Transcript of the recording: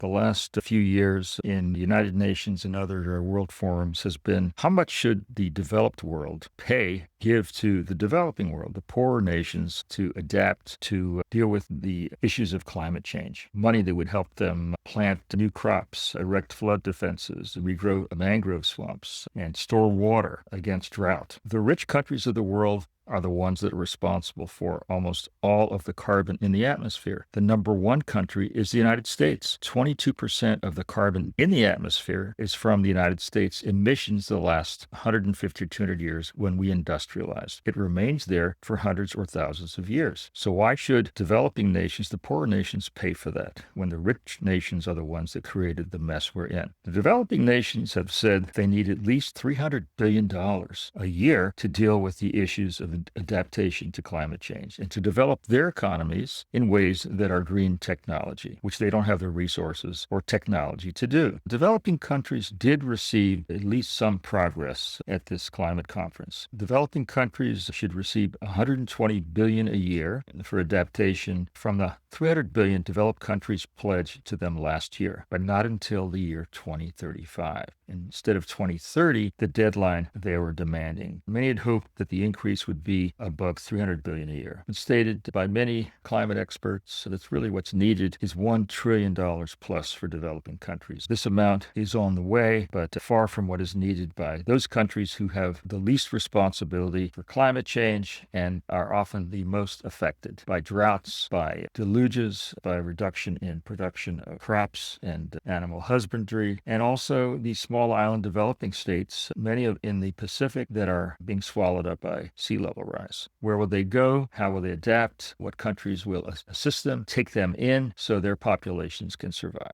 the last few years in the United Nations and other world forums has been how much should the developed world give to the developing world, the poorer nations, to adapt to deal with the issues of climate change. Money that would help them plant new crops, erect flood defenses, regrow mangrove swamps, and store water against drought. The rich countries of the world are the ones that are responsible for almost all of the carbon in the atmosphere. The number one country is the United States. 22% of the carbon in the atmosphere is from the United States emissions the last 150 or 200 years when we industrialized. It remains there for hundreds or thousands of years. So why should developing nations, the poorer nations, pay for that when the rich nations are the ones that created the mess we're in? The developing nations have said they need at least $300 billion a year to deal with the issues of adaptation to climate change and to develop their economies in ways that are green technology, which they don't have the resources or technology to do. Developing countries did receive at least some progress at this climate conference. Developing countries should receive $120 billion a year for adaptation from the $300 billion developed countries pledged to them last year, but not until the year 2035. Instead of 2030, the deadline they were demanding. Many had hoped that the increase would be above $300 billion a year. It's stated by many climate experts that's really what's needed is $1 trillion plus for developing countries. This amount is on the way, but far from what is needed by those countries who have the least responsibility for climate change and are often the most affected by droughts, by deluges, by reduction in production of crops and animal husbandry, and also the small island developing states, many in the Pacific that are being swallowed up by sea level rise. Where will they go? How will they adapt? What countries will assist them, take them in so their populations can survive?